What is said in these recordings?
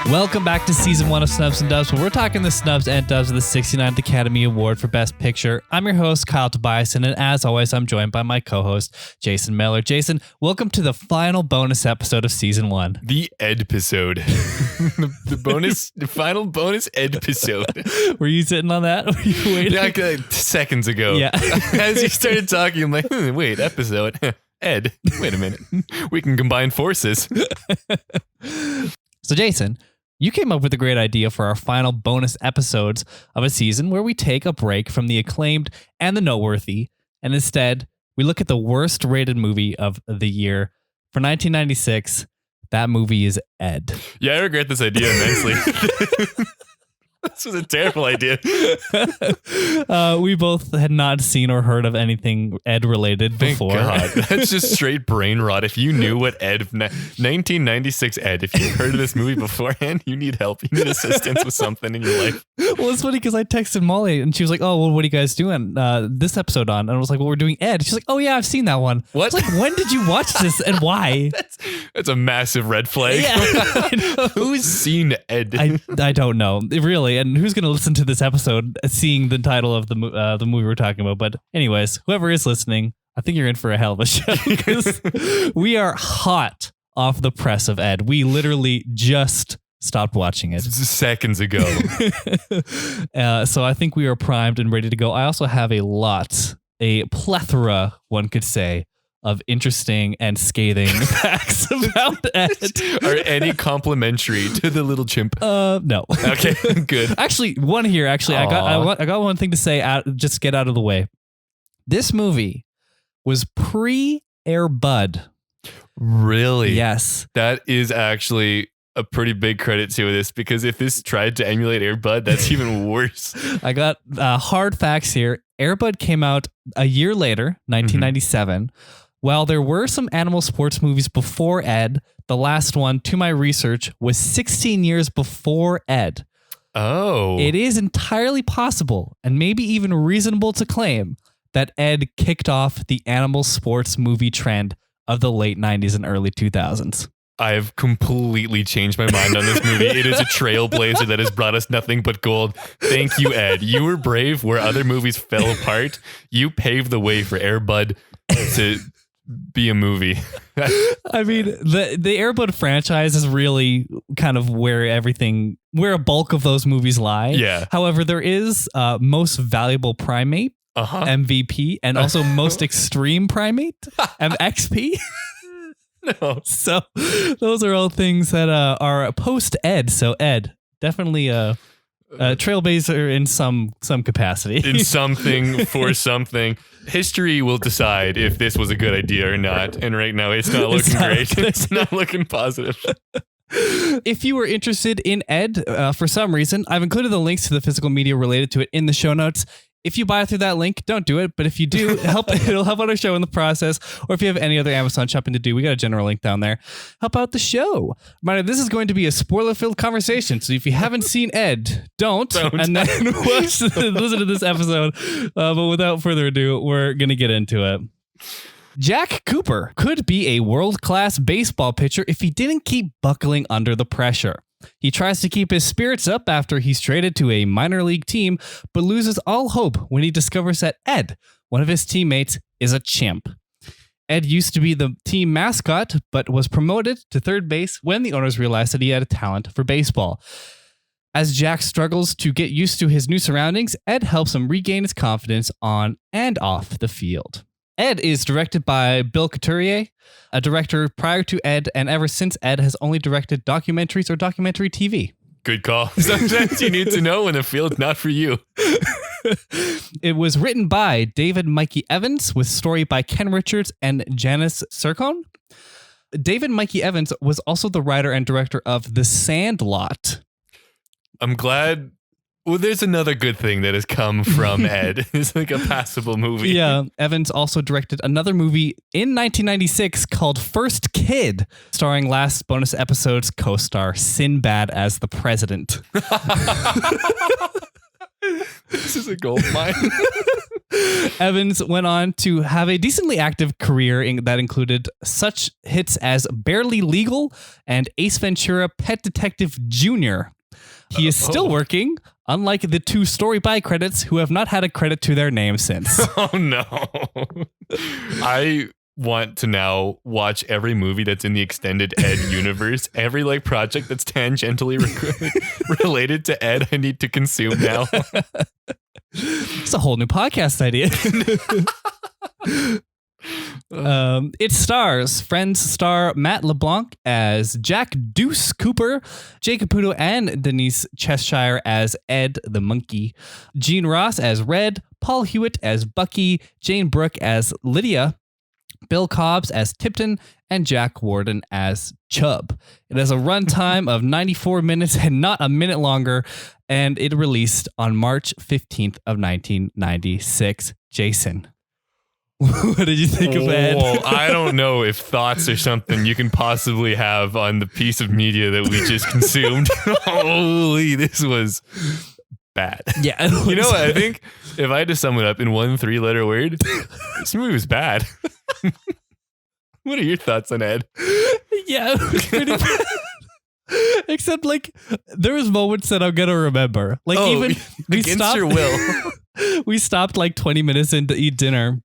Welcome back to season 1 of Snubs and Dubs, where we're talking the snubs and dubs of the 69th Academy Award for Best Picture. I'm your host, Kyle Tobias, and as always, I'm joined by my co-host, Jason Miller. Jason, welcome to the final bonus episode of season 1. The Ed-pisode. the final bonus Ed-pisode. Were you sitting on that? Were you waiting? Yeah, like seconds ago. Yeah. As you started talking, I'm like, wait, episode. Ed, wait a minute. We can combine forces. So, Jason, you came up with a great idea for our final bonus episodes of a season where we take a break from the acclaimed and the noteworthy, and instead we look at the worst rated movie of the year. For 1996, that movie is Ed. Yeah, I regret this idea immensely. This was a terrible idea. We both had not seen or heard of anything Ed related before. Thank God. That's just straight brain rot. If you knew what 1996 Ed, if you've heard of this movie beforehand, you need help. You need assistance with something in your life. Well, it's funny because I texted Molly and she was like, oh, well, what are you guys doing this episode on? And I was like, well, we're doing Ed. She's like, oh, yeah, I've seen that one. What? I was like, when did you watch this and why? That's a massive red flag. Yeah. Who's seen Ed? I don't know, really. And who's going to listen to this episode seeing the title of the movie we're talking about? But anyways, whoever is listening, I think you're in for a hell of a show because we are hot off the press of Ed. We literally just stopped watching it seconds ago. So I think we are primed and ready to go. I also have a plethora, one could say, of interesting and scathing facts about Ed. Are any complimentary to the little chimp? No. Okay, good. Actually, one here. I got one thing to say. Just get out of the way. This movie was pre-Air Bud. Really? Yes. That is actually a pretty big credit to this, because if this tried to emulate Air Bud, that's even worse. I got hard facts here. Air Bud came out a year later, 1997. While there were some animal sports movies before Ed, the last one, to my research, was 16 years before Ed. Oh. It is entirely possible, and maybe even reasonable to claim, that Ed kicked off the animal sports movie trend of the late 90s and early 2000s. I have completely changed my mind on this movie. It is a trailblazer that has brought us nothing but gold. Thank you, Ed. You were brave where other movies fell apart. You paved the way for Air Bud to be a movie. I mean, the Air Bud franchise is really kind of where a bulk of those movies lie. Yeah. However, there is most valuable primate, MVP, and also most extreme primate, MXP. No. So those are all things that are post Ed. So Ed, definitely a trailblazer in some capacity. In something for something. History will decide if this was a good idea or not. And right now it's not looking great. It's not looking positive. If you were interested in Ed, for some reason, I've included the links to the physical media related to it in the show notes. If you buy through that link, don't do it. But if you do, it'll help out our show in the process. Or if you have any other Amazon shopping to do, we got a general link down there. Help out the show. Mind you, this is going to be a spoiler-filled conversation. So if you haven't seen Ed, don't. And then listen to this episode. But without further ado, we're going to get into it. Jack Cooper could be a world-class baseball pitcher if he didn't keep buckling under the pressure. He tries to keep his spirits up after he's traded to a minor league team, but loses all hope when he discovers that Ed, one of his teammates, is a chimp. Ed used to be the team mascot, but was promoted to third base when the owners realized that he had a talent for baseball. As Jack struggles to get used to his new surroundings, Ed helps him regain his confidence on and off the field. Ed is directed by Bill Couturié, a director prior to Ed, and ever since Ed has only directed documentaries or documentary TV. Good call. Sometimes you need to know when a field's not for you. It was written by David Mikey Evans with story by Ken Richards and Janice Sircone. David Mikey Evans was also the writer and director of The Sandlot. I'm glad. Well, there's another good thing that has come from Ed. It's like a passable movie. Yeah. Evans also directed another movie in 1996 called First Kid, starring last bonus episode's co-star Sinbad as the president. This is a gold mine. Evans went on to have a decently active career that included such hits as Barely Legal and Ace Ventura: Pet Detective Jr. He is still working, unlike the 2 story by credits who have not had a credit to their name since. Oh no. I want to now watch every movie that's in the extended Ed universe. Every like project that's tangentially related to Ed, I need to consume now. It's a whole new podcast idea. It stars Friends star Matt LeBlanc as Jack Deuce Cooper, Jay Caputo and Denise Cheshire as Ed the Monkey, Gene Ross as Red, Paul Hewitt as Bucky, Jane Brooke as Lydia, Bill Cobbs as Tipton, and Jack Warden as Chubb. It has a runtime of 94 minutes and not a minute longer, and it released on March 15th of 1996. Jason, what did you think of Ed? Whoa, I don't know if thoughts are something you can possibly have on the piece of media that we just consumed. Holy, this was bad. Yeah. You know what? I think if I had to sum it up in one 3-letter word, this movie was bad. What are your thoughts on Ed? Yeah, it was pretty bad. Except, like, there was moments that I'm gonna remember. Like, even we against stopped, your will. We stopped like 20 minutes in to eat dinner,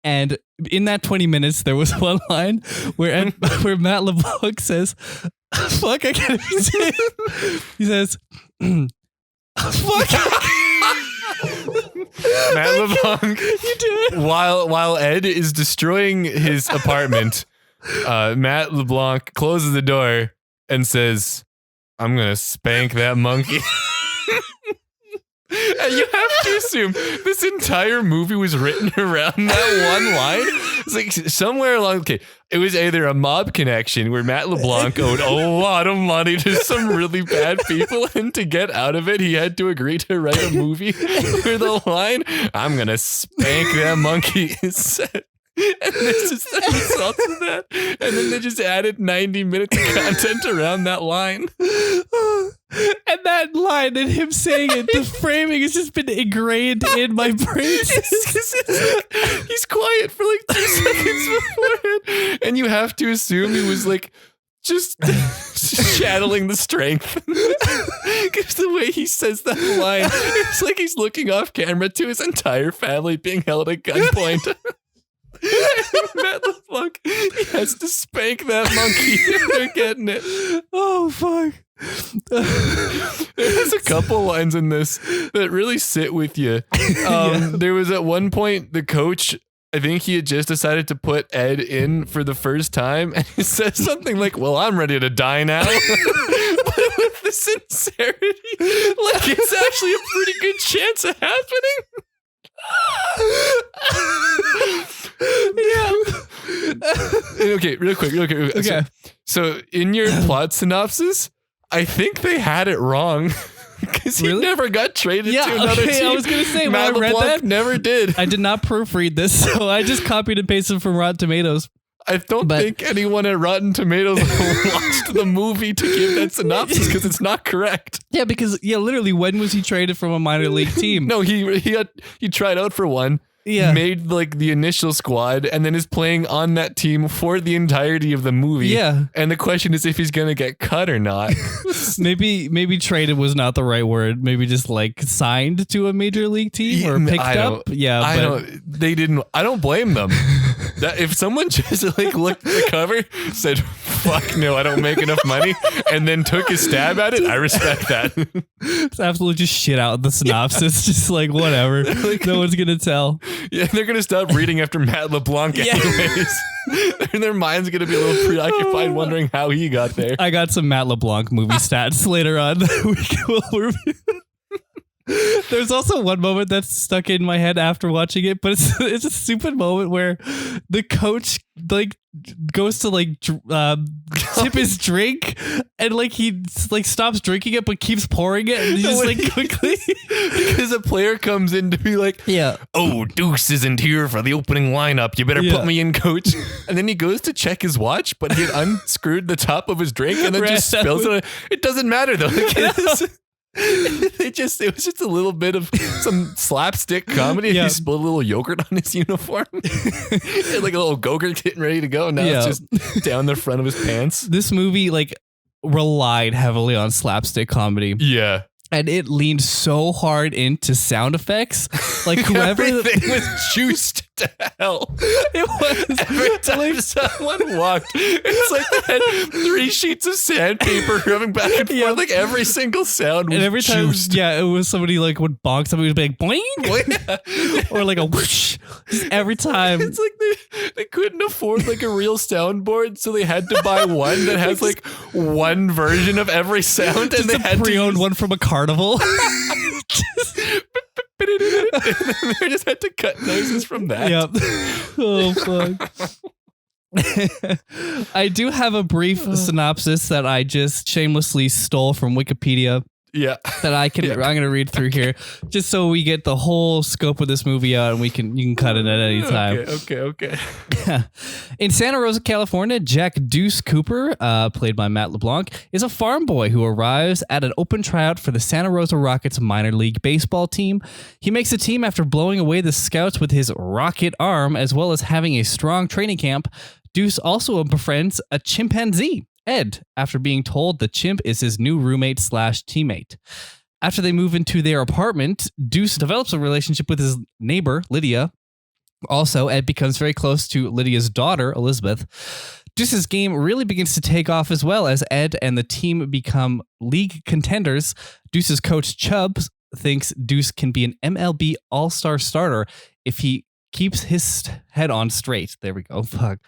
and in that 20 minutes, there was one line where Matt LeBlanc says, "Fuck, I can't even say it." He says, "Fuck." Matt LeBlanc, You do it. while Ed is destroying his apartment, Matt LeBlanc closes the door and says, "I'm gonna spank that monkey." And you have to assume this entire movie was written around that one line. It's like somewhere along, okay, it was either a mob connection where Matt LeBlanc owed a lot of money to some really bad people, and to get out of it, he had to agree to write a movie where the line, "I'm gonna spank that monkey," is set. And this is the result of that. And then they just added 90 minutes of content around that line. And that line and him saying it, the framing has just been ingrained in my brain. He's quiet for like 2 seconds beforehand. And you have to assume he was like just channeling the strength. Because the way he says that line, it's like he's looking off camera to his entire family being held at gunpoint. Matt LeBlanc, he has to spank that monkey. They're getting it. Oh, fuck. There's a couple lines in this that really sit with you. There was at one point the coach, I think he had just decided to put Ed in for the first time, and he says something like, "Well, I'm ready to die now." But with the sincerity, like it's actually a pretty good chance of happening. Yeah. Okay, real quick. Okay. So in your plot synopsis, I think they had it wrong. Because he never got traded to another team. I was going to say, when Matt I read LeBlanc that, never did. I did not proofread this, so I just copied and pasted from Rotten Tomatoes. I don't think anyone at Rotten Tomatoes watched the movie to give that synopsis because it's not correct. Yeah, because literally, when was he traded from a minor league team? No, he tried out for one. Yeah. Made like the initial squad and then is playing on that team for the entirety of the movie. Yeah. And the question is if he's going to get cut or not. Maybe traded was not the right word. Maybe just like signed to a major league team or picked up. Yeah. I don't blame them. That if someone just like looked at the cover, said, "Fuck no, I don't make enough money," and then took a stab at it, I respect that. It's absolutely just shit out the synopsis. Just like, whatever. No one's going to tell. Yeah, they're going to stop reading after Matt LeBlanc anyways. Their mind's going to be a little preoccupied wondering how he got there. I got some Matt LeBlanc movie stats later on that we will review. There's also one moment that's stuck in my head after watching it, but it's a stupid moment where the coach like goes to like tip his drink and like he like stops drinking it but keeps pouring it and just like quickly because a player comes in to be like, "Oh, Deuce isn't here for the opening lineup. You better put me in, coach." And then he goes to check his watch, but he had unscrewed the top of his drink and then just spills it. It doesn't matter though. it was just a little bit of some slapstick comedy. Yeah. He spilled a little yogurt on his uniform. And like a little go-gurt getting ready to go. And now it's just down the front of his pants. This movie like relied heavily on slapstick comedy. Yeah. And it leaned so hard into sound effects. Like whoever everything was juiced to hell. it was Every time someone walked, it's like they had 3 sheets of sandpaper rubbing back and forth. Like every single sound was and every time, juiced. it was somebody like would bonk somebody would be like boing, or like a whoosh. Just every time. It's like they couldn't afford like a real soundboard, so they had to buy one that has like one version of every sound, and they had to pre-owned use one from a carnival. they just had to cut noises from that. Yep. Oh fuck. I do have a brief synopsis that I just shamelessly stole from Wikipedia Yeah. that I'm going to read through here just so we get the whole scope of this movie out and you can cut it at any time. Okay. In Santa Rosa, California, Jack Deuce Cooper, played by Matt LeBlanc, is a farm boy who arrives at an open tryout for the Santa Rosa Rockets minor league baseball team. He makes the team after blowing away the scouts with his rocket arm, as well as having a strong training camp. Deuce also befriends a chimpanzee, Ed, after being told the chimp is his new roommate/teammate. After they move into their apartment, Deuce develops a relationship with his neighbor, Lydia. Also, Ed becomes very close to Lydia's daughter, Elizabeth. Deuce's game really begins to take off as well as Ed and the team become league contenders. Deuce's coach, Chubbs, thinks Deuce can be an MLB All-Star starter if he keeps his head on straight. There we go. Fuck.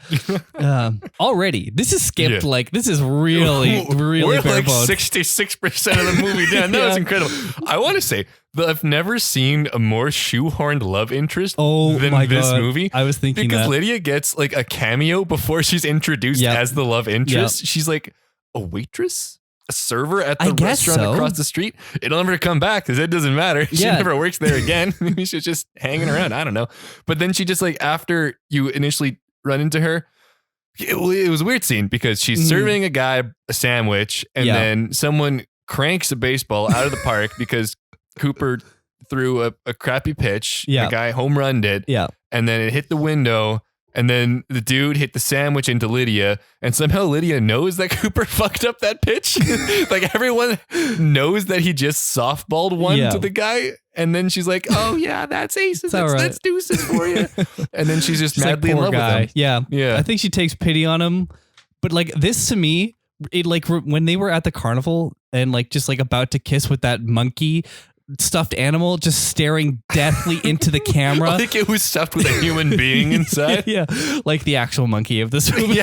Already, this is skipped. Yeah. Like, this is really We're bare like bones. 66% of the movie down. That was incredible. I want to say that I've never seen a more shoehorned love interest than my this God. movie. I was thinking because that. Lydia gets like a cameo before she's introduced as the love interest. She's like a waitress, a server at the restaurant across the street. It'll never come back because it doesn't matter. She never works there again. Maybe she's just hanging around. I don't know. But then she just like, after you initially run into her, it was a weird scene because she's serving a guy a sandwich, and then someone cranks a baseball out of the park because Cooper threw a crappy pitch. The guy home runned it. And then it hit the window. And then the dude hit the sandwich into Lydia, and somehow Lydia knows that Cooper fucked up that pitch. Like everyone knows that he just softballed one to the guy. And then she's like, oh yeah, that's aces. That's deuces for you. And then she's just madly in love with him. Yeah. I think she takes pity on him. But like this to me, it like when they were at the carnival and like just like about to kiss with that monkey stuffed animal just staring deathly into the camera. Like it was stuffed with a human being inside. Like the actual monkey of this movie.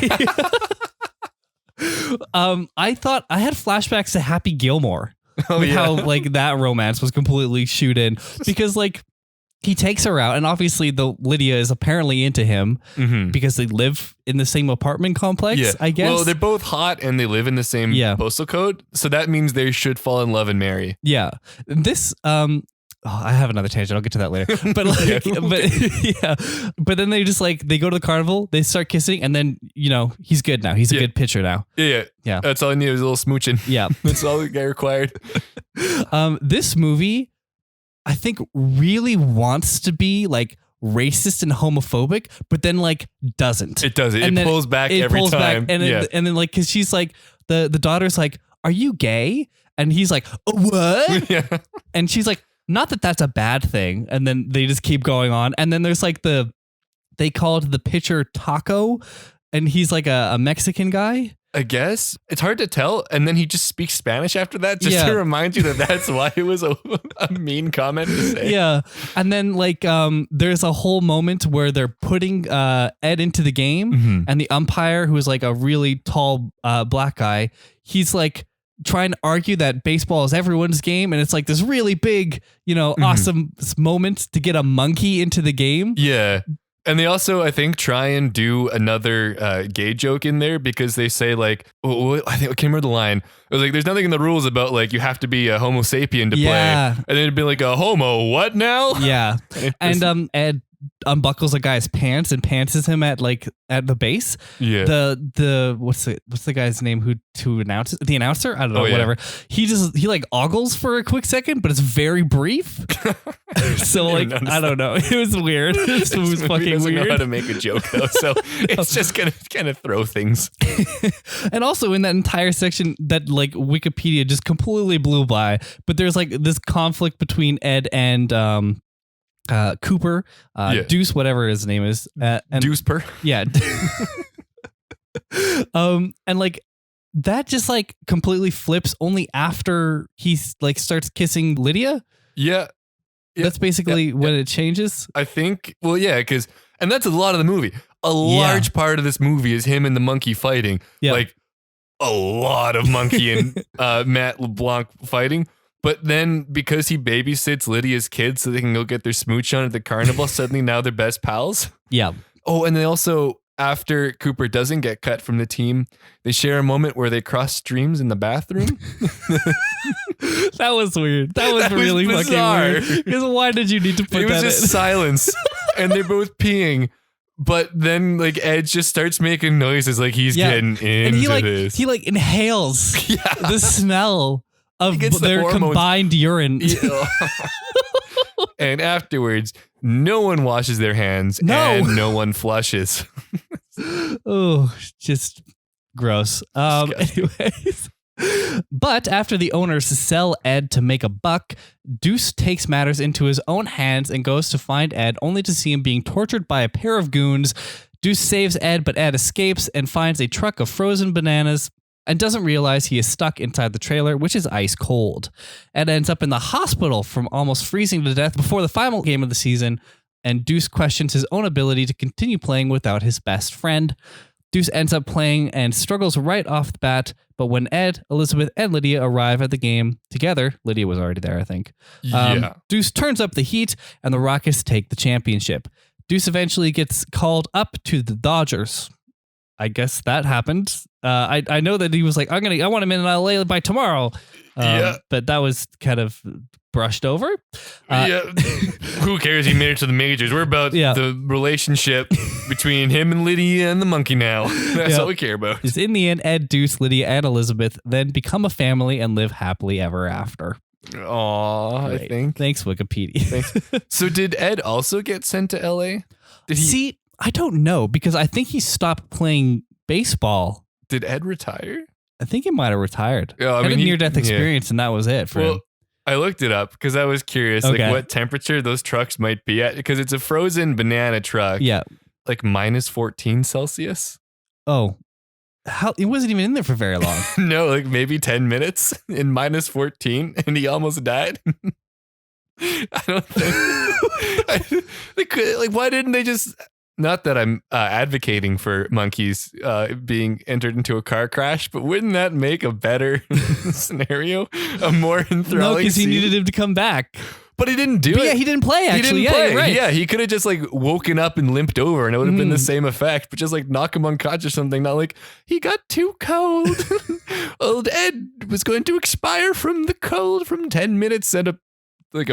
I thought I had flashbacks to Happy Gilmore. How like that romance was completely shoot in because like he takes her out, and obviously the Lydia is apparently into him because they live in the same apartment complex, I guess. Well, they're both hot and they live in the same postal code. So that means they should fall in love and marry. Yeah. This, I have another tangent. I'll get to that later. But like, but then they just like, they go to the carnival, they start kissing, and then, you know, he's good now. He's a good pitcher now. Yeah. That's all I needed was a little smooching. Yeah. That's all the guy required. This movie, I think, really wants to be like racist and homophobic, but then like doesn't. It doesn't. It pulls back every time. And then like, cause she's like, the daughter's like, are you gay? And he's like, what? And she's like, not that that's a bad thing. And then they just keep going on. And then there's like they called the pitcher Taco, and he's like a Mexican guy. I guess it's hard to tell. And then he just speaks Spanish after that, just to remind you that that's why it was a mean comment to say. Yeah. And then like, there's a whole moment where they're putting Ed into the game, and the umpire, who is like a really tall black guy, he's like trying to argue that baseball is everyone's game. And it's like this really big, you know, awesome moment to get a monkey into the game. Yeah. And they also, I think, try and do another gay joke in there because they say like, I can't remember the line. It was like, there's nothing in the rules about like you have to be a homo sapien to play. And then it'd be like a homo what now? Yeah. And Ed unbuckles a guy's pants and pantses him at the base. Yeah. The what's the guy's name who announces, the announcer? I don't know, whatever. He like ogles for a quick second, but it's very brief. So like I don't know. It was weird. It was fucking weird. Know how to make a joke though, so it's just gonna kind of throw things. And also in that entire section that like Wikipedia just completely blew by, but there's like this conflict between Ed and Cooper, Deuce, whatever his name is, and Deuce per. Yeah. And like that just like completely flips only after he like starts kissing Lydia. Yeah. That's basically when it changes. I think. Well, yeah, and that's a lot of the movie. A large part of this movie is him and the monkey fighting. Yeah. Like a lot of monkey and Matt LeBlanc fighting. But then because he babysits Lydia's kids so they can go get their smooch on at the carnival, suddenly now they're best pals. Yeah. Oh, and they also, after Cooper doesn't get cut from the team, they share a moment where they cross streams in the bathroom. That was weird. That was really fucking weird. Because why did you need to put that in? It was just silence. And they're both peeing. But then like Ed just starts making noises like he's getting into this. He like inhales the smell of their combined urine. And afterwards, no one washes their hands and no one flushes. Oh, just gross. Anyways. But after the owners sell Ed to make a buck, Deuce takes matters into his own hands and goes to find Ed, only to see him being tortured by a pair of goons. Deuce saves Ed, but Ed escapes and finds a truck of frozen bananas and doesn't realize he is stuck inside the trailer, which is ice cold. Ed ends up in the hospital from almost freezing to death before the final game of the season, and Deuce questions his own ability to continue playing without his best friend. Deuce ends up playing and struggles right off the bat, but when Ed, Elizabeth, and Lydia arrive at the game together, Lydia was already there, I think. Deuce turns up the heat, and the Rockets take the championship. Deuce eventually gets called up to the Dodgers. I guess that happened. I know that he was like, I want him in LA by tomorrow. But that was kind of brushed over. Who cares? He made it to the majors. We're about the relationship between him and Lydia and the monkey now. That's all we care about. Is in the end, Ed, Deuce, Lydia, and Elizabeth then become a family and live happily ever after. Aw, I think. Thanks, Wikipedia. Thanks. So did Ed also get sent to LA? Did he? See, I don't know, because I think he stopped playing baseball. Did Ed retire? I think he might have retired. Yeah, I had a near-death experience, and that was it for him. I looked it up because I was curious, like what temperature those trucks might be at, because it's a frozen banana truck. Yeah, like minus 14 Celsius. Oh, how it wasn't even in there for very long. No, like maybe 10 minutes in minus 14, and he almost died. I don't think like why didn't they just? Not that I'm advocating for monkeys being entered into a car crash, but wouldn't that make a better scenario? A more enthralling No, because he needed him to come back. But he didn't do it. Yeah, he didn't play, actually. He didn't play. Right. Yeah, he could have just like woken up and limped over and it would have been the same effect, but just like knock him unconscious or something. Not like, he got too cold. Old Ed was going to expire from the cold from 10 minutes at a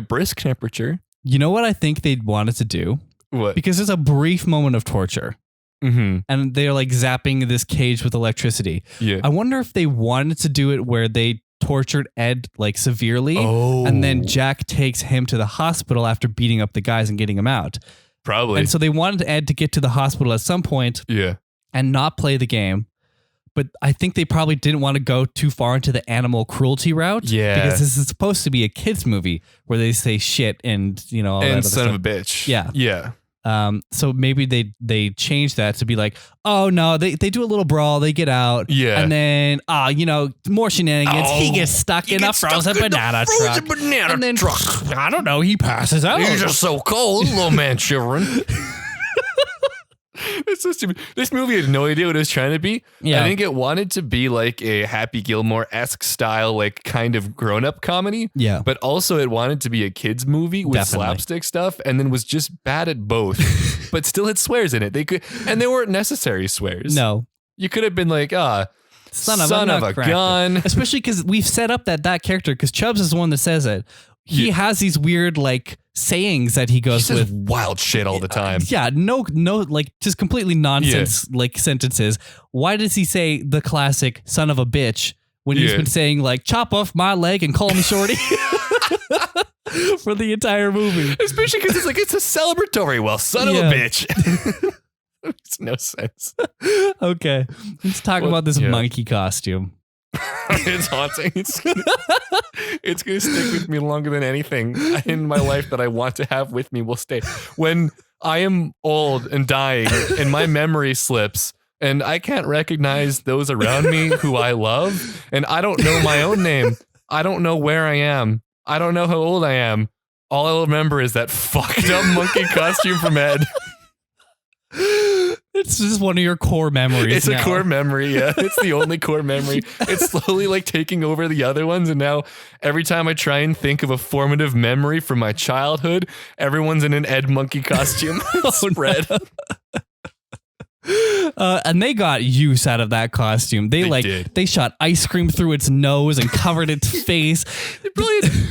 brisk temperature. You know what I think they wanted to do? What? Because there's a brief moment of torture. Mm-hmm. And they're like zapping this cage with electricity. Yeah. I wonder if they wanted to do it where they tortured Ed like severely. And then Jack takes him to the hospital after beating up the guys and getting him out. Probably. And so they wanted Ed to get to the hospital at some point. Yeah. And not play the game. But I think they probably didn't want to go too far into the animal cruelty route. Yeah. Because this is supposed to be a kid's movie where they say shit and, you know, all that other son stuff. of a bitch. Yeah. Yeah. So maybe they changed that to be like, oh no, they do a little brawl, they get out. Yeah. And then, you know, more shenanigans. He gets stuck in a frozen banana truck. And then, I don't know, he passes out. He's just so cold, little man shivering. It's so stupid. This movie had no idea what it was trying to be. Yeah. I think it wanted to be like a Happy Gilmore-esque style, like kind of grown-up comedy. Yeah. But also it wanted to be a kid's movie with slapstick stuff, and then was just bad at both. But still had swears in it. And they weren't necessary swears. No. You could have been like, son of a gun. Especially because we've set up that character, because Chubbs is the one that says it. he has these weird like sayings that he goes says with. wild shit all the time. Yeah, no, like just completely nonsense like sentences. Why does he say the classic "son of a bitch" when he's been saying like "chop off my leg and call me shorty" for the entire movie? Especially because it's a celebratory. Well, son of a bitch. Makes no sense. Okay, let's talk about this monkey costume. It's haunting. It's gonna stick with me longer than anything in my life that I want to have with me will stay. When I am old and dying and my memory slips and I can't recognize those around me who I love, and I don't know my own name, I don't know where I am, I don't know how old I am, all I'll remember is that fucked up monkey costume from Ed. It's just one of your core memories. It's a core memory, yeah. It's the only core memory. It's slowly like taking over the other ones, and now every time I try and think of a formative memory from my childhood, everyone's in an Ed monkey costume. Spread. And they got use out of that costume. They shot ice cream through its nose and covered its face.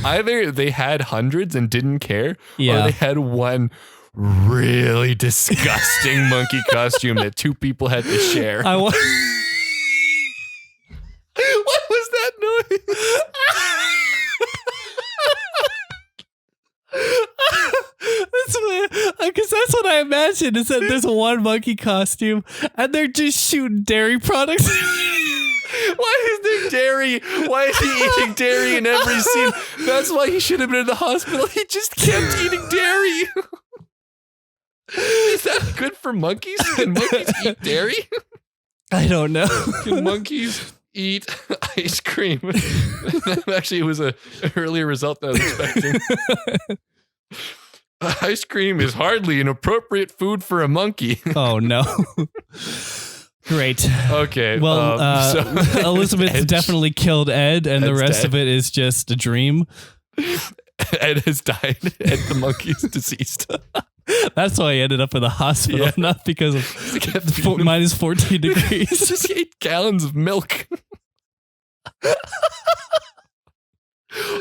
Either they had hundreds and didn't care, or they had one really disgusting monkey costume that two people had to share. What was that noise? Because that's what I imagine, is that there's one monkey costume and they're just shooting dairy products. Why is there dairy? Why is he eating dairy in every scene? That's why he should have been in the hospital. He just kept eating dairy. Is that good for monkeys? Can monkeys eat dairy? I don't know. Can monkeys eat ice cream? Actually, it was an earlier result than I was expecting. Ice cream is hardly an appropriate food for a monkey. Oh, no. Great. Okay. Well, Elizabeth definitely killed Ed, and Ed's the rest of it is just a dream. Ed has died. Ed the monkey is deceased. That's why he ended up in the hospital, not because of minus 14 degrees. He just ate gallons of milk.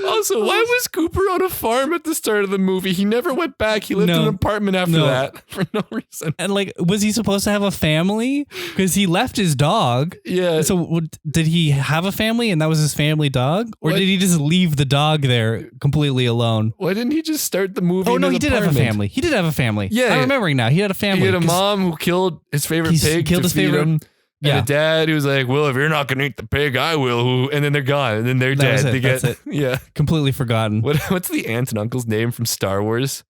Also, why was Cooper on a farm at the start of the movie? He never went back. He lived in an apartment after that for no reason. And like, was he supposed to have a family? Because he left his dog. Yeah. So did he have a family and that was his family dog? Or did he just leave the dog there completely alone? Why didn't he just start the movie? Oh, no, he did have a family. He did have a family. Yeah. I'm remembering now. He had a family. He had a mom who killed his favorite pig. Killed his favorite. And a dad who's like, well, if you're not going to eat the pig, I will. And then they're gone. And then they're dead. That's it. Yeah. Completely forgotten. What's the aunt and uncle's name from Star Wars?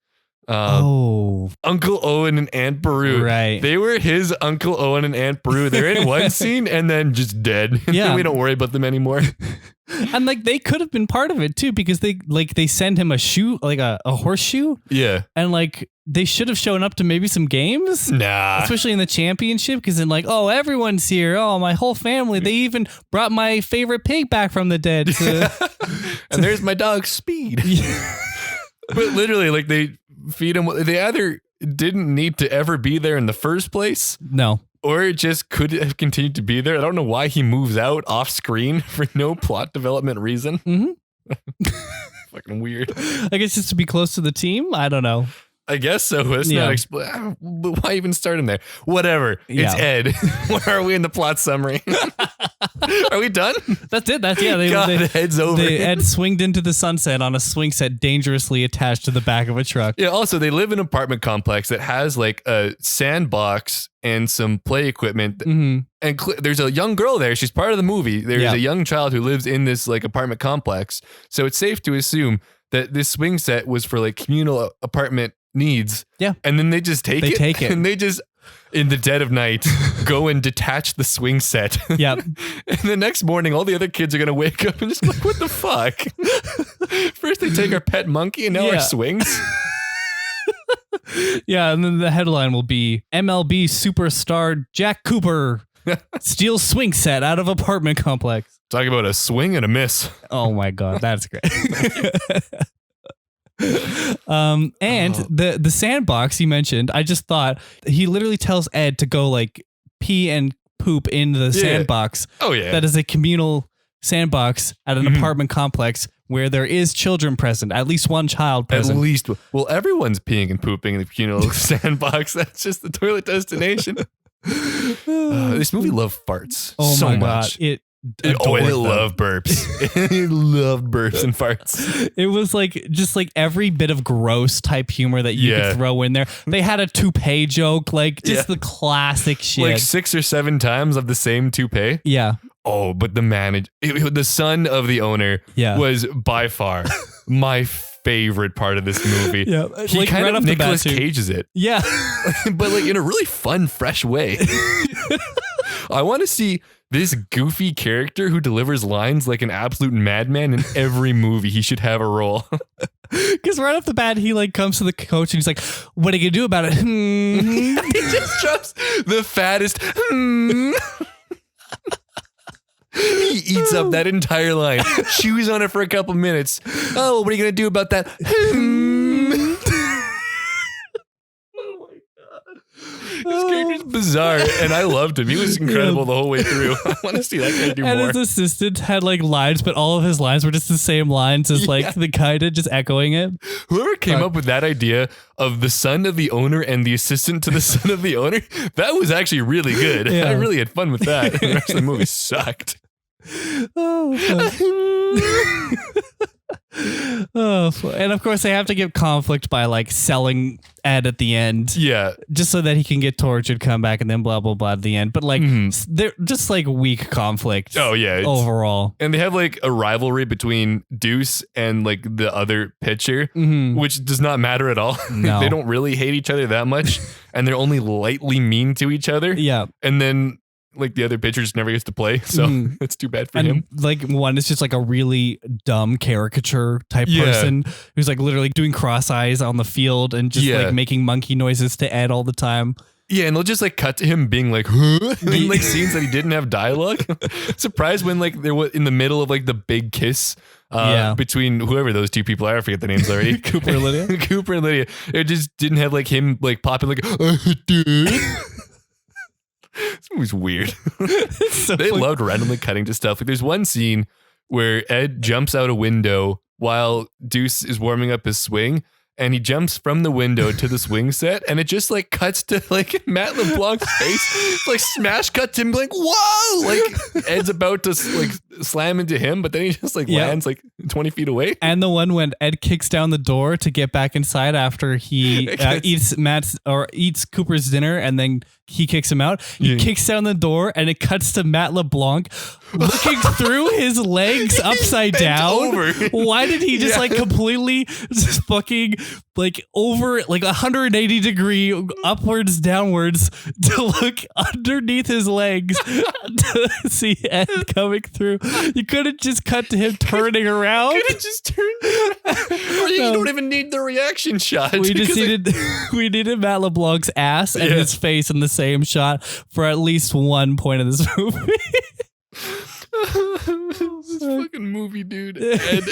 Uncle Owen and Aunt Beru. Right. They were his Uncle Owen and Aunt Beru. They're in one scene and then just dead. Yeah. We don't worry about them anymore. And like they could have been part of it too, because they send him a shoe, like a horseshoe. Yeah. And like they should have shown up to maybe some games. Nah. Especially in the championship, because then like, oh, everyone's here. Oh, my whole family. They even brought my favorite pig back from the dead. And there's my dog Speed. But literally, like they feed him. They either didn't need to ever be there in the first place. No. Or it just could have continued to be there. I don't know why he moves out off screen for no plot development reason. Mm-hmm. Fucking weird. I guess just to be close to the team. I don't know. I guess so. Let's not explain. Why even start him there? Whatever. It's Ed. Where are we in the plot summary? Are we done? That's it. Ed's over. Ed swinged into the sunset on a swing set dangerously attached to the back of a truck. Yeah. Also, they live in an apartment complex that has like a sandbox and some play equipment. Mm-hmm. And there's a young girl there. She's part of the movie. There's a young child who lives in this like apartment complex. So it's safe to assume that this swing set was for like communal apartment needs. Yeah. And then they just take it. And they just, in the dead of night, go and detach the swing set. Yep. And the next morning, all the other kids are going to wake up and just like, what the fuck? First they take our pet monkey and now our swings. Yeah. And then the headline will be MLB superstar Jack Cooper steals swing set out of apartment complex. Talk about a swing and a miss. Oh my God. That's great. The sandbox you mentioned, I just thought he literally tells Ed to go like pee and poop in the sandbox. Oh yeah. That is a communal sandbox at an apartment complex where there is children present, at least one child present. At least, well, everyone's peeing and pooping in the communal sandbox. That's just the toilet destination. This movie loved farts so my much. God. It loved burps. It loved burps and farts. It was like just like every bit of gross type humor that you could throw in there. They had a toupee joke, like just the classic shit. Like 6 or 7 times of the same toupee. Yeah. Oh, but the son of the owner was by far my favorite part of this movie. Yeah, he like kind right of Nicolas Cages it. Yeah, but like in a really fun, fresh way. I want to see this goofy character who delivers lines like an absolute madman in every movie. He should have a role. Because right off the bat, he like comes to the coach and he's like, "What are you gonna do about it?" He just drops the fattest. He eats up that entire line, chews on it for a couple minutes. Oh, what are you going to do about that? Oh my God. This character's bizarre, and I loved him. He was incredible the whole way through. I want to see that guy do more. And his assistant had like lines, but all of his lines were just the same lines as like the guy did, just echoing it. Whoever came up with that idea of the son of the owner and the assistant to the son of the owner, that was actually really good. I really had fun with that. The rest of the movie sucked. And of course they have to give conflict by like selling Ed at the end, just so that he can get tortured, come back, and then blah blah blah at the end. But like they're just like weak conflict. Overall, and they have like a rivalry between Deuce and like the other pitcher, which does not matter at all. No. They don't really hate each other that much, and they're only lightly mean to each other. And then like the other pitcher just never gets to play, so it's too bad for him. Like one is just like a really dumb caricature type person who's like literally doing cross eyes on the field and just like making monkey noises to Ed all the time. Yeah, and they'll just like cut to him being like, huh? In like scenes that he didn't have dialogue. Surprised when like they were in the middle of like the big kiss between whoever those two people are. I forget the names already. Cooper and Lydia. Cooper and Lydia. It just didn't have like him like popping like, dude. This movie's weird. They loved randomly cutting to stuff. Like there's one scene where Ed jumps out a window while Deuce is warming up his swing, and he jumps from the window to the swing set, and it just like cuts to like Matt LeBlanc's face, like smash cut to him, like whoa, like Ed's about to like slam into him, but then he just like lands like 20 feet away. And the one when Ed kicks down the door to get back inside after he eats Cooper's dinner, and then he kicks him out. He kicks down the door, and it cuts to Matt LeBlanc looking through his legs upside down. Over. Why did he just like completely just fucking like over like 180 degree upwards downwards to look underneath his legs to see Ed coming through? You could have just cut to him turning around. Could have just turned around. Or you don't even need the reaction shot. We just needed we needed Matt LeBlanc's ass and his face in the same shot for at least one point of this movie. This fucking movie, dude. Ed.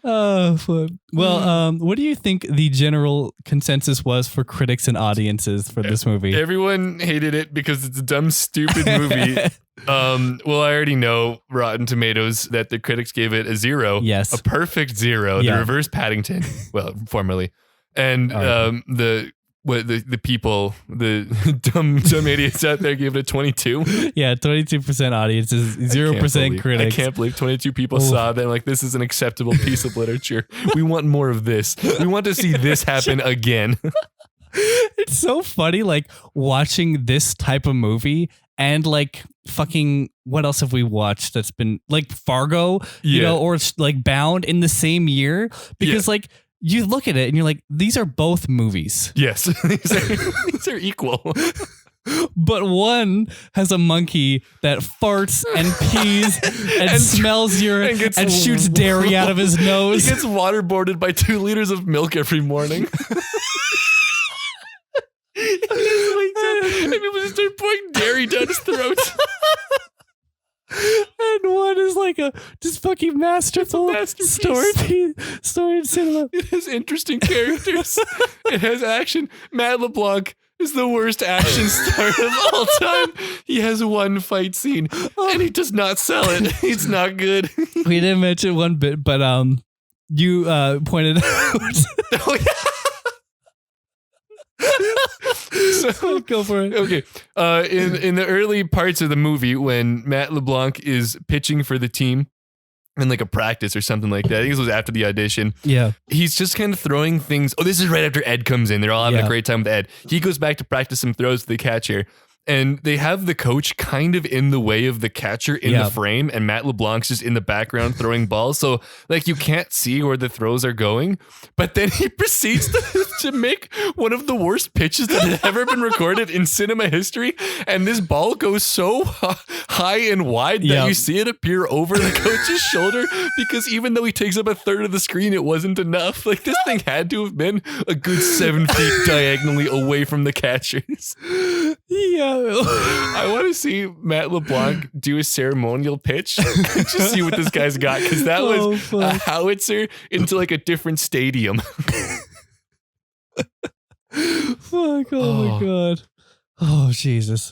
Oh, fun. Well, what do you think the general consensus was for critics and audiences for this movie? Everyone hated it because it's a dumb, stupid movie. Well, I already know Rotten Tomatoes that the critics gave it a 0. Yes. A perfect 0. The reverse Paddington. Well, formerly. And the people, the dumb idiots out there gave it a 22. Yeah, 22% audiences, 0% critics. I can't believe 22 people saw that. Like, this is an acceptable piece of literature. We want more of this. We want to see this happen again. It's so funny, like watching this type of movie and like fucking what else have we watched that's been like Fargo, you know, or like Bound in the same year, because like you look at it and you're like, these are both movies. Yes, these are equal. But one has a monkey that farts and pees and smells urine and shoots dairy out of his nose. He gets waterboarded by 2 liters of milk every morning. And people just start pouring dairy down his throat. And one is like a just fucking masterful story in cinema. It has interesting characters. It has action. Matt LeBlanc is the worst action star of all time. He has one fight scene and he does not sell it. It's not good. We didn't mention one bit, but you pointed out. Oh, yeah. So, go for it. Okay. In the early parts of the movie, when Matt LeBlanc is pitching for the team in like a practice or something like that, I think this was after the audition. Yeah. He's just kind of throwing things. Oh, this is right after Ed comes in. They're all having a great time with Ed. He goes back to practice some throws to the catcher. And they have the coach kind of in the way of the catcher in the frame, and Matt LeBlanc's just in the background throwing balls. So, like, you can't see where the throws are going. But then he proceeds to make one of the worst pitches that had ever been recorded in cinema history. And this ball goes so high and wide that you see it appear over the coach's shoulder, because even though he takes up a third of the screen, it wasn't enough. Like, this thing had to have been a good 7 feet diagonally away from the catchers. Yeah. I want to see Matt LeBlanc do a ceremonial pitch. Just see what this guy's got, because that was a howitzer into like a different stadium. Fuck! Oh my god! Oh Jesus!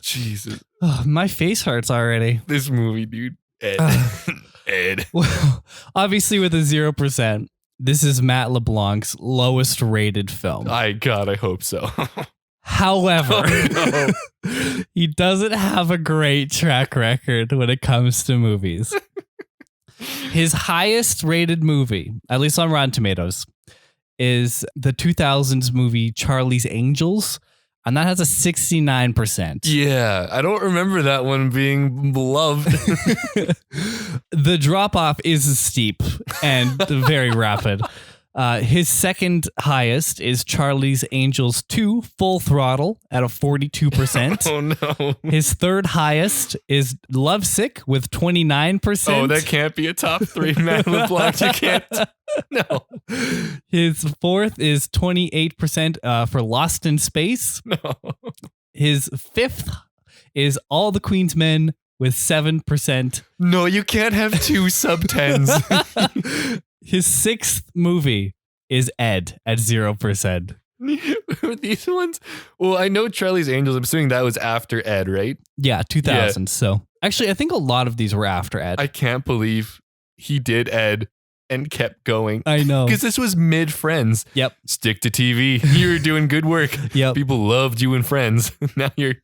Oh, my face hurts already. This movie, dude. Ed. Well, obviously with a 0%, this is Matt LeBlanc's lowest rated film. I hope so. However, he doesn't have a great track record when it comes to movies. His highest rated movie, at least on Rotten Tomatoes, is the 2000s movie Charlie's Angels, and that has a 69%. Yeah, I don't remember that one being loved. The drop-off is steep and very rapid. His second highest is Charlie's Angels 2 Full Throttle at a 42%. Oh no. His third highest is Lovesick with 29%. Oh, that can't be a top 3, Matt LeBlanc. You can't. No. His fourth is 28% for Lost in Space. No. His fifth is All the Queen's Men with 7%. No, you can't have 2 sub-10s. His sixth movie is Ed at 0%. These ones? Well, I know Charlie's Angels. I'm assuming that was after Ed, right? Yeah, 2000. Yeah. So actually, I think a lot of these were after Ed. I can't believe he did Ed and kept going. I know. Because this was mid Friends. Yep. Stick to TV. You were doing good work. Yep. People loved you in Friends. Now you're...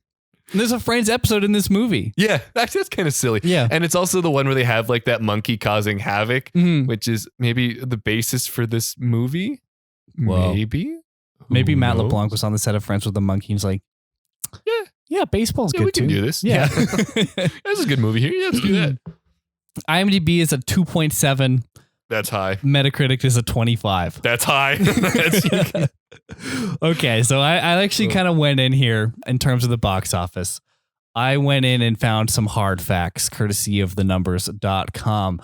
There's a Friends episode in this movie. Yeah, that's kind of silly. Yeah. And it's also the one where they have like that monkey causing havoc, which is maybe the basis for this movie. Whoa. Maybe Matt LeBlanc was on the set of Friends with the monkey. He's like, yeah, baseball's good we too. We can do this. Yeah. That's a good movie here. Yeah, let's do that. IMDb is a 2.7. That's high. Metacritic is a 25. That's high. Okay, so I actually kind of went in here in terms of the box office. I went in and found some hard facts courtesy of thenumbers.com.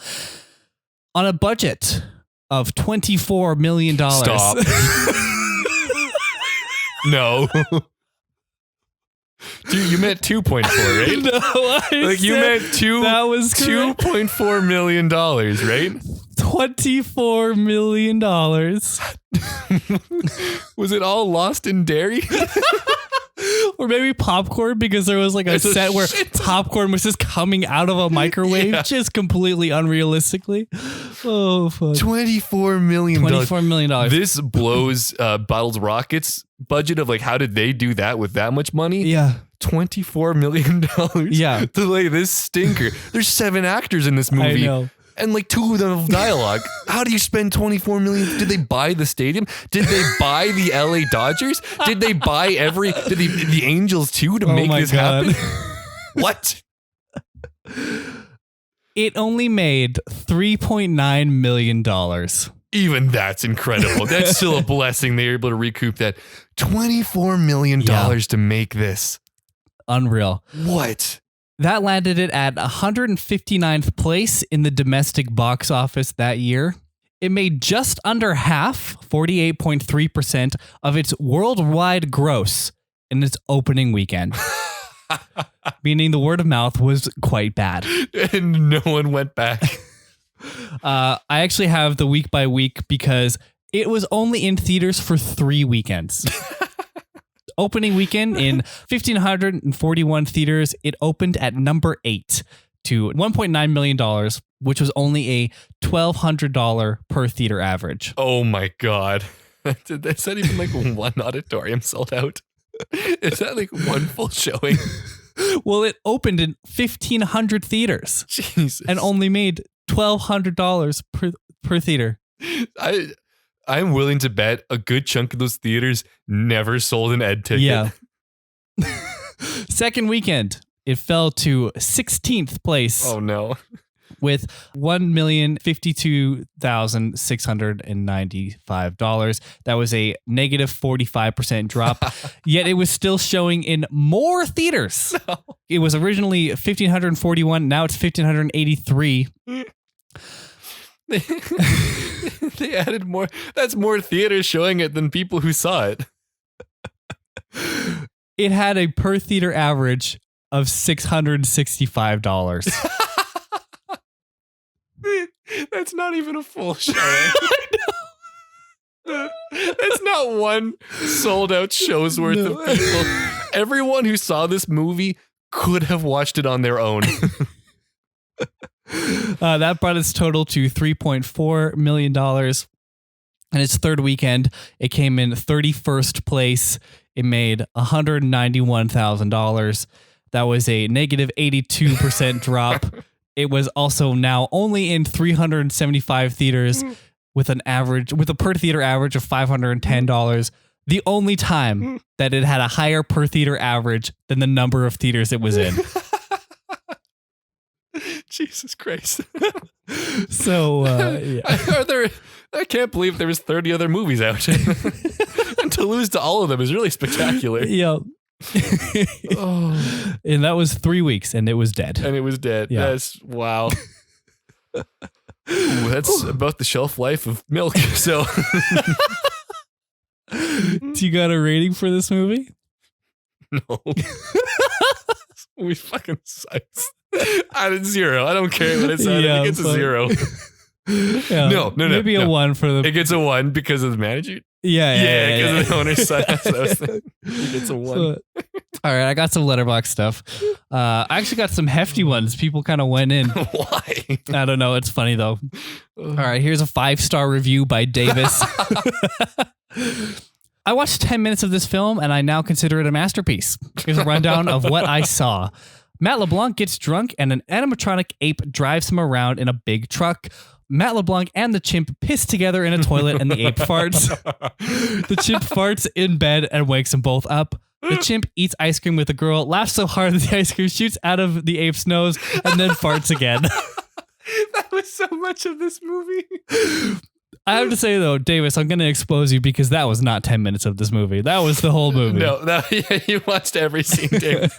On a budget of $24 million. Stop. No. Dude, you meant 2.4, right? No, you meant that was $2.4 million, right? $24 million. Was it all lost in dairy? Or maybe popcorn, because there was like a set where popcorn was just coming out of a microwave, just completely unrealistically. Oh, fuck. $24 million. $24 million. This blows Bottles Rockets' budget of like, how did they do that with that much money? Yeah. $24 million. Yeah. To lay this stinker. There's 7 actors in this movie. I know. And like 2 of them have dialogue. How do you spend $24 million? Did they buy the stadium? Did they buy the LA Dodgers? Did they buy the Angels too to make this happen? What? It only made $3.9 million. Even that's incredible. That's still a blessing they were able to recoup that. $24 million to make this. Unreal. What? That landed it at 159th place in the domestic box office that year. It made just under half, 48.3%, of its worldwide gross in its opening weekend. Meaning the word of mouth was quite bad. And no one went back. I actually have the week by week because it was only in theaters for 3 weekends. Opening weekend in 1,541 theaters, it opened at number 8 to $1.9 million, which was only a $1,200 per theater average. Oh my God. Is that even like one auditorium sold out? Is that like one full showing? Well, it opened in 1,500 theaters. Jesus. And only made $1,200 per theater. I'm willing to bet a good chunk of those theaters never sold an Ed ticket. Yeah. Second weekend, it fell to 16th place. Oh no. With $1,052,695. That was a negative 45% drop. Yet it was still showing in more theaters. No. It was originally 1,541. Now it's 1,583. They added more. That's more theaters showing it than people who saw it. It had a per theater average of $665. That's not even a full showing. I know. That's not one sold out show's worth of people. Everyone who saw this movie could have watched it on their own. That brought its total to $3.4 million. And its third weekend, it came in 31st place. It made $191,000. That was a negative 82% drop. It was also now only in 375 theaters with a per theater average of $510. The only time that it had a higher per theater average than the number of theaters it was in. Jesus Christ. So, yeah. I can't believe there was 30 other movies out. And to lose to all of them is really spectacular. Yeah. Oh. And that was 3 weeks and it was dead. And it was dead. Yeah. That's wow. Ooh, that's about the shelf life of milk. So Do you got a rating for this movie? no. This movie fucking sucks. Out of 0. I don't care what it said. Yeah, It gets a 0. Yeah. No. Maybe a 1 for the. It gets a 1 because of the manager. Yeah, Because of the owner's son. That's what I was thinking. It gets a 1. So, all right, I got some letterbox stuff. I actually got some hefty ones. People kind of went in. Why? I don't know. It's funny though. All right, here's a 5-star review by Davis. I watched 10 minutes of this film and I now consider it a masterpiece. Here's a rundown of what I saw. Matt LeBlanc gets drunk and an animatronic ape drives him around in a big truck. Matt LeBlanc and the chimp piss together in a toilet and the ape farts. The chimp farts in bed and wakes them both up. The chimp eats ice cream with a girl, laughs so hard that the ice cream shoots out of the ape's nose, and then farts again. That was so much of this movie. I have to say, though, Davis, I'm going to expose you because that was not 10 minutes of this movie. That was the whole movie. No, yeah, you watched every scene, Dave.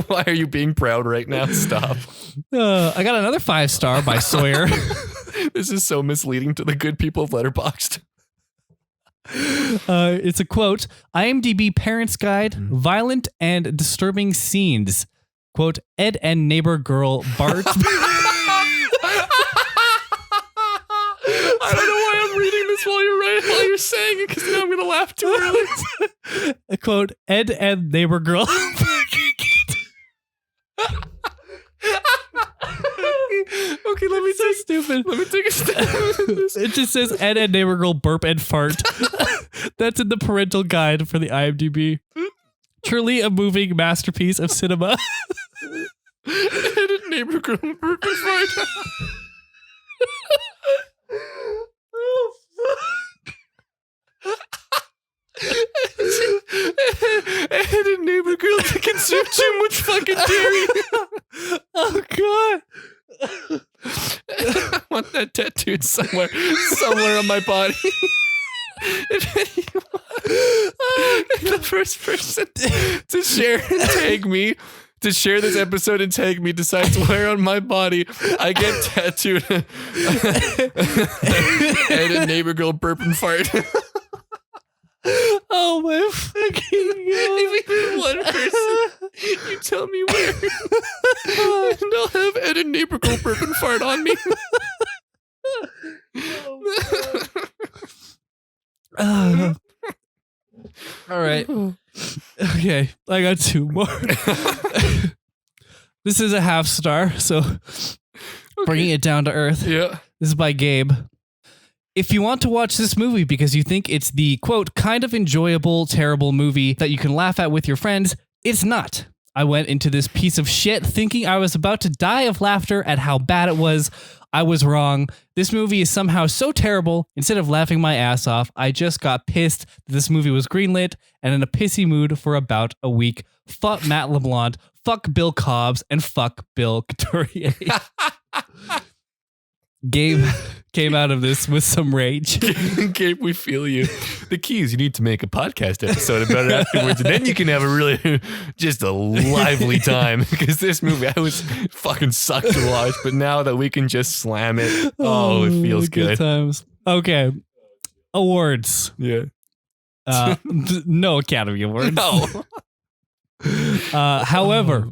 Why are you being proud right now? Stop. I got another 5-star by Sawyer. This is so misleading to the good people of Letterboxd. It's a quote, IMDb Parents Guide, violent and disturbing scenes. Quote, Ed and neighbor girl Bart. I don't know why I'm reading this while you're saying it, because now I'm going to laugh too early. A quote, Ed and neighbor girl. Okay, let me So stupid. Let me take a step. It just says Ed and neighbor girl burp and fart. That's in the parental guide for the IMDb. Truly a moving masterpiece of cinema. Ed and neighbor girl burp and fart. Oh, fuck. Ed and neighbor girl to consume too much fucking dairy. Oh, God. I want that tattooed somewhere on my body. If anyone, the first person to share this episode and tag me decides where on my body I get tattooed Ed and neighbor girl burp and fart. Oh, my fucking God. If even one person, you tell me where. And I'll have Ed and neighbor girl burp and fart on me. All right. Okay, I got 2 more. This is a half star, so bringing it down to earth. Yeah. This is by Gabe. If you want to watch this movie because you think it's the, quote, kind of enjoyable, terrible movie that you can laugh at with your friends, it's not. I went into this piece of shit thinking I was about to die of laughter at how bad it was. I was wrong. This movie is somehow so terrible. Instead of laughing my ass off, I just got pissed that this movie was greenlit and in a pissy mood for about a week. Fuck Matt LeBlanc, fuck Bill Cobbs, and fuck Bill Couturié. Gabe came out of this with some rage. Gabe, we feel you. The key is you need to make a podcast episode about it afterwards, and then you can have a really, just a lively time. Because this movie, I was fucking sucked to watch, but now that we can just slam it, it feels good. Times. Okay. Awards. Yeah. No Academy Awards. No. However,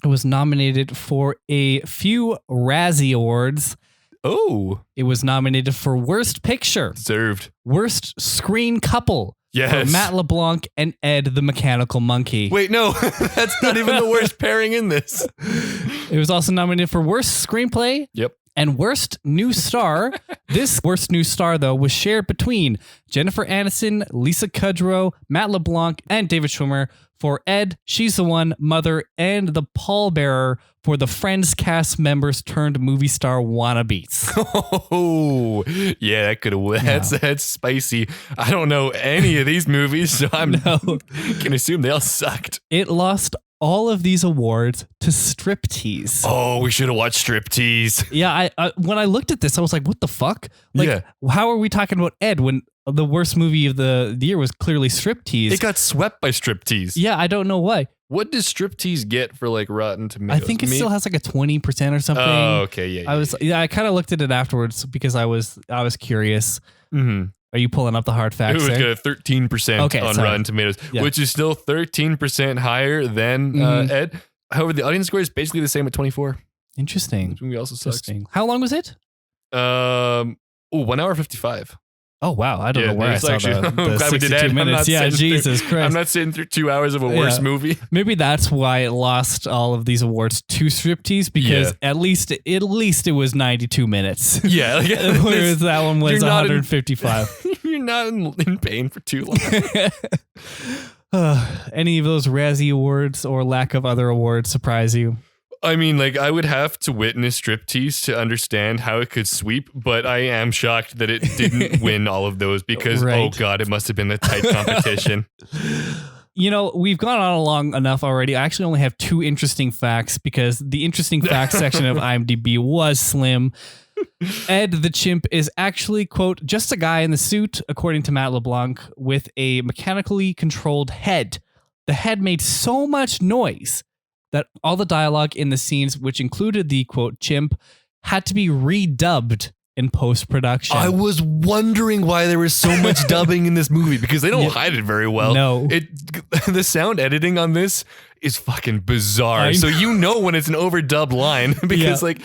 it was nominated for a few Razzie Awards. Oh. It was nominated for Worst Picture. Deserved. Worst Screen Couple. Yes. For Matt LeBlanc and Ed the Mechanical Monkey. Wait, no. That's not even the worst pairing in this. It was also nominated for Worst Screenplay. Yep. And Worst New Star. This Worst New Star, though, was shared between Jennifer Aniston, Lisa Kudrow, Matt LeBlanc, and David Schwimmer for Ed, She's the One, Mother, and the pallbearer for the Friends cast members turned movie star wannabes. Oh, yeah, that could have. That's spicy. I don't know any of these movies, so I can assume they all sucked. It lost all of these awards to Striptease. Oh, we should have watched Striptease. Yeah, I when I looked at this, I was like, what the fuck? Like, Yeah. How are we talking about Ed when the worst movie of the year was clearly Striptease? It got swept by Striptease. Yeah, I don't know why. What does Striptease get for like Rotten Tomatoes? I think it still has like a 20% or something. Oh, okay, yeah. I kind of looked at it afterwards because I was curious. Mm-hmm. Are you pulling up the hard It facts was there? got a 13% on Rotten Tomatoes, which is still 13% higher than Ed. However, the audience score is basically the same at 24. Interesting. Which movie also sucks. How long was it? 1 hour 55. Oh, wow. I don't know where I saw the 62 minutes. Yeah, Jesus Christ. I'm not sitting through 2 hours of a worse movie. Maybe that's why it lost all of these awards to Striptease, because at least it was 92 minutes. Yeah. Whereas that one was 155. You're not in pain for too long. Any of those Razzie Awards or lack of other awards surprise you? I mean, like, I would have to witness Striptease to understand how it could sweep, but I am shocked that it didn't win all of those because, oh God, it must have been a tight competition. You know, we've gone on long enough already. I actually only have 2 interesting facts because the interesting facts section of IMDb was slim. Ed the chimp is actually, quote, just a guy in the suit, according to Matt LeBlanc, with a mechanically controlled head. The head made so much noise that all the dialogue in the scenes, which included the, quote, chimp, had to be redubbed in post-production. I was wondering why there was so much dubbing in this movie because they don't hide it very well. No. The sound editing on this is fucking bizarre. So you know when it's an overdubbed line because like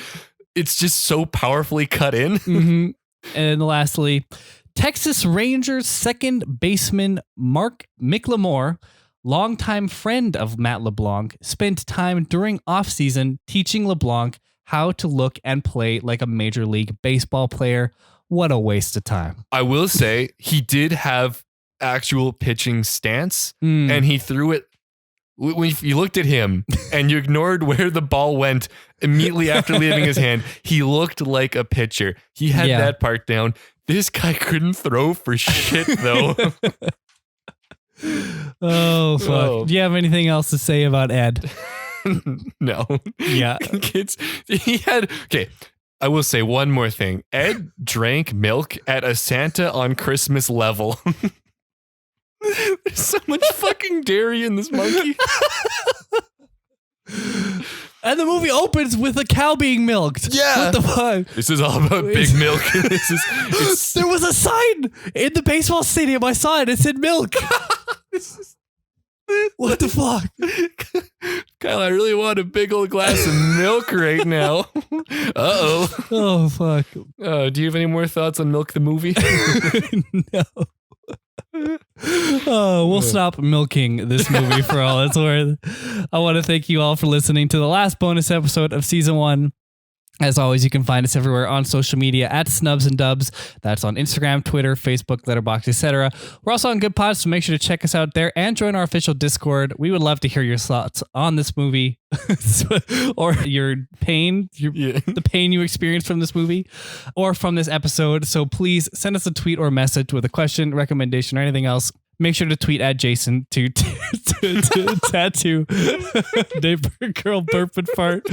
it's just so powerfully cut in. Mm-hmm. And lastly, Texas Rangers second baseman Mark Mclemore, longtime friend of Matt LeBlanc, spent time during offseason teaching LeBlanc how to look and play like a Major League Baseball player. What a waste of time. I will say he did have actual pitching stance and he threw it. When you looked at him and you ignored where the ball went immediately after leaving his hand, he looked like a pitcher. He had that part down. This guy couldn't throw for shit though. Oh, fuck. Oh. Do you have anything else to say about Ed? No. Yeah. Okay. I will say one more thing. Ed drank milk at a Santa on Christmas level. There's so much fucking dairy in this monkey. And the movie opens with a cow being milked. Yeah. What the fuck? This is all about big milk. There was a sign in the baseball stadium. I saw it. It said milk. What the fuck? Kyle, I really want a big old glass of milk right now. Uh-oh. Oh, fuck. Do you have any more thoughts on Milk the movie? No. Oh, we'll stop milking this movie for all it's worth. I want to thank you all for listening to the last bonus episode of season 1. As always, you can find us everywhere on social media at Snubs and Dubs. That's on Instagram, Twitter, Facebook, Letterboxd, etc. We're also on Good Pods, so make sure to check us out there and join our official Discord. We would love to hear your thoughts on this movie or your pain, the pain you experienced from this movie or from this episode. So please send us a tweet or message with a question, recommendation, or anything else. Make sure to tweet at Jason to tattoo neighbor girl burp and fart.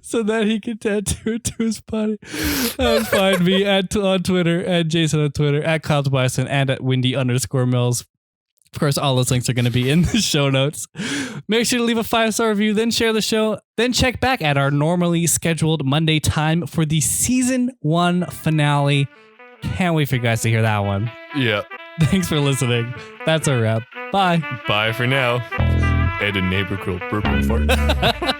So that he can tattoo it to his body. And find me on Twitter, at Jason on Twitter, at Clouds Bison, and at Windy_Mills. Of course, all those links are going to be in the show notes. Make sure to leave a 5-star review, then share the show, then check back at our normally scheduled Monday time for the season 1 finale. Can't wait for you guys to hear that one. Yeah. Thanks for listening. That's a wrap. Bye. Bye for now. And a neighbor girl burp and fart.